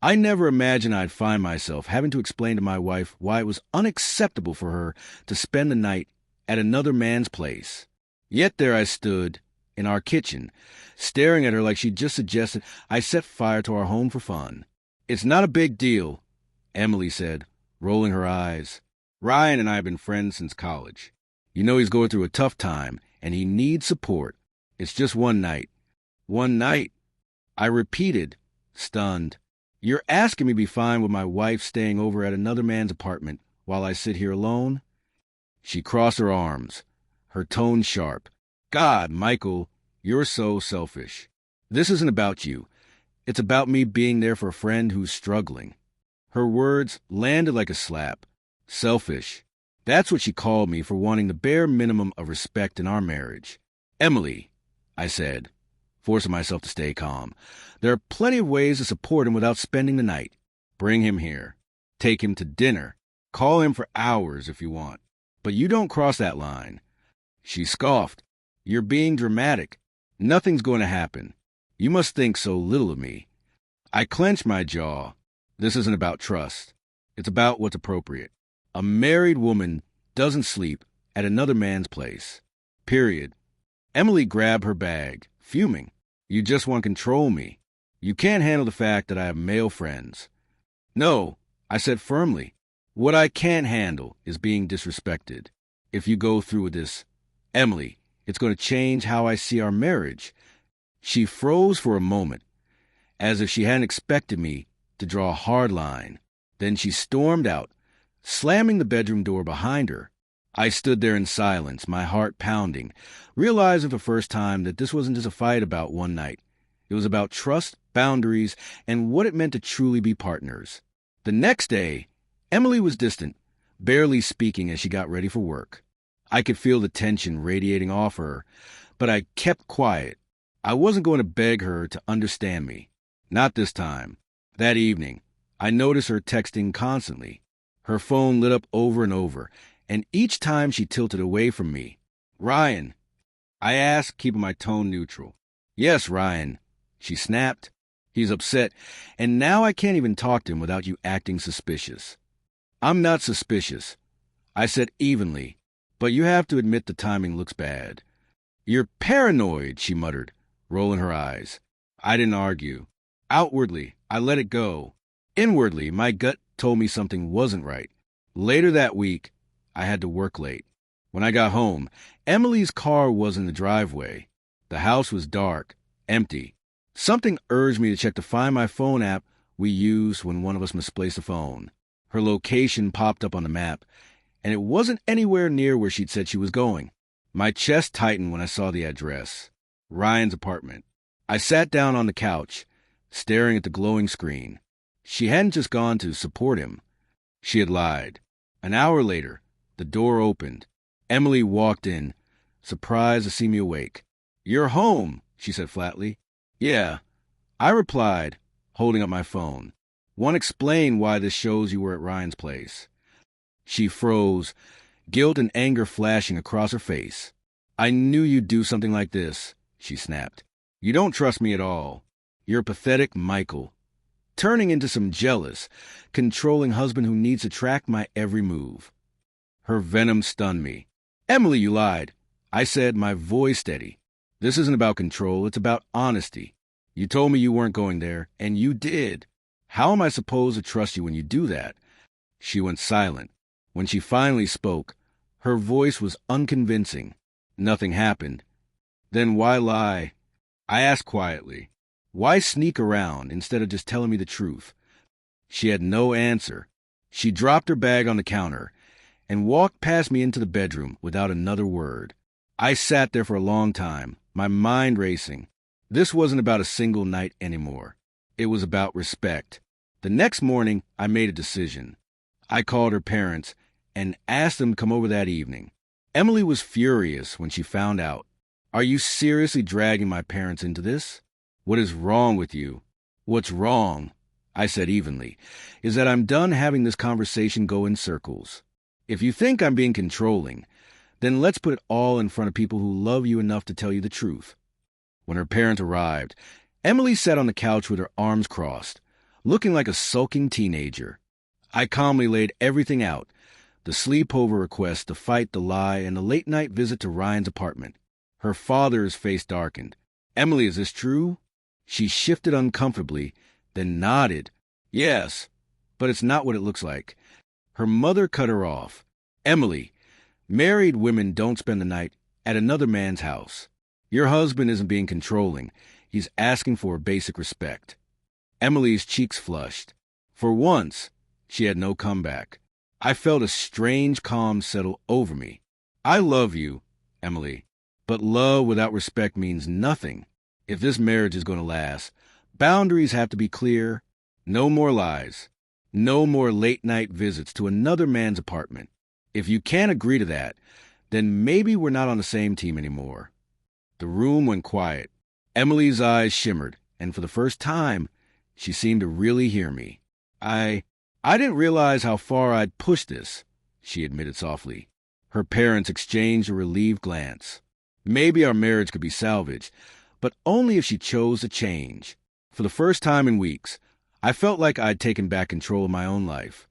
I never imagined I'd find myself having to explain to my wife why it was unacceptable for her to spend the night at another man's place. Yet there I stood, in our kitchen, staring at her like she'd just suggested I set fire to our home for fun. "It's not a big deal," Emily said, rolling her eyes. "Ryan and I have been friends since college. You know he's going through a tough time, and he needs support. It's just one night." "One night?" I repeated, stunned. "You're asking me to be fine with my wife staying over at another man's apartment while I sit here alone?" She crossed her arms, her tone sharp. "God, Michael, you're so selfish. This isn't about you. It's about me being there for a friend who's struggling." Her words landed like a slap. Selfish. That's what she called me for wanting the bare minimum of respect in our marriage. "Emily," I said, forcing myself to stay calm, "there are plenty of ways to support him without spending the night. Bring him here. Take him to dinner. Call him for hours if you want. But you don't cross that line." She scoffed. "You're being dramatic. Nothing's going to happen. You must think so little of me." I clenched my jaw. This isn't about trust. It's about what's appropriate. A married woman doesn't sleep at another man's place. Period. Emily grabbed her bag, fuming. "You just want to control me. You can't handle the fact that I have male friends." "No," I said firmly. "What I can't handle is being disrespected. If you go through with this, Emily, it's going to change how I see our marriage." She froze for a moment, as if she hadn't expected me to draw a hard line. Then she stormed out, slamming the bedroom door behind her. I stood there in silence, my heart pounding, realizing for the first time that this wasn't just a fight about one night. It was about trust, boundaries, and what it meant to truly be partners. The next day, Emily was distant, barely speaking as she got ready for work. I could feel the tension radiating off her, but I kept quiet. I wasn't going to beg her to understand me. Not this time. That evening, I noticed her texting constantly. Her phone lit up over and over, and each time she tilted away from me. "Ryan," I asked, keeping my tone neutral. "Yes, Ryan," she snapped. "He's upset, and now I can't even talk to him without you acting suspicious." "I'm not suspicious," I said evenly, "but you have to admit the timing looks bad." "You're paranoid," she muttered, rolling her eyes. I didn't argue. Outwardly, I let it go. Inwardly, my gut told me something wasn't right. Later that week, I had to work late. When I got home, Emily's car was in the driveway. The house was dark, empty. Something urged me to check the Find My Phone app we use when one of us misplaced a phone. Her location popped up on the map, and it wasn't anywhere near where she'd said she was going. My chest tightened when I saw the address. Ryan's apartment. I sat down on the couch, staring at the glowing screen. She hadn't just gone to support him. She had lied. An hour later, the door opened. Emily walked in, surprised to see me awake. "You're home," she said flatly. "Yeah," I replied, holding up my phone. "Want to explain why this shows you were at Ryan's place?" She froze, guilt and anger flashing across her face. "I knew you'd do something like this," she snapped. "You don't trust me at all. You're a pathetic Michael, turning into some jealous, controlling husband who needs to track my every move." Her venom stunned me. "Emily, you lied," I said, my voice steady. "This isn't about control, it's about honesty. You told me you weren't going there, and you did. How am I supposed to trust you when you do that?" She went silent. When she finally spoke, her voice was unconvincing. Nothing happened. "Then why lie?" I asked quietly. "Why sneak around instead of just telling me the truth?" She had no answer. She dropped her bag on the counter and walked past me into the bedroom without another word. I sat there for a long time, my mind racing. This wasn't about a single night anymore. It was about respect. The next morning, I made a decision. I called her parents and asked them to come over that evening. Emily was furious when she found out. "Are you seriously dragging my parents into this? What is wrong with you?" "What's wrong," I said evenly, "is that I'm done having this conversation go in circles. If you think I'm being controlling, then let's put it all in front of people who love you enough to tell you the truth." When her parents arrived, Emily sat on the couch with her arms crossed, looking like a sulking teenager. I calmly laid everything out, the sleepover request, the fight, the lie, and the late-night visit to Ryan's apartment. Her father's face darkened. "Emily, is this true?" She shifted uncomfortably, then nodded. "Yes, but it's not what it looks like." Her mother cut her off. "Emily, married women don't spend the night at another man's house. Your husband isn't being controlling. He's asking for basic respect." Emily's cheeks flushed. For once, she had no comeback. I felt a strange calm settle over me. "I love you, Emily, but love without respect means nothing. If this marriage is going to last, boundaries have to be clear. No more lies. No more late-night visits to another man's apartment. If you can't agree to that, then maybe we're not on the same team anymore." The room went quiet. Emily's eyes shimmered, and for the first time, she seemed to really hear me. I didn't realize how far I'd pushed this," she admitted softly. Her parents exchanged a relieved glance. Maybe our marriage could be salvaged, but only if she chose to change. For the first time in weeks, I felt like I'd taken back control of my own life.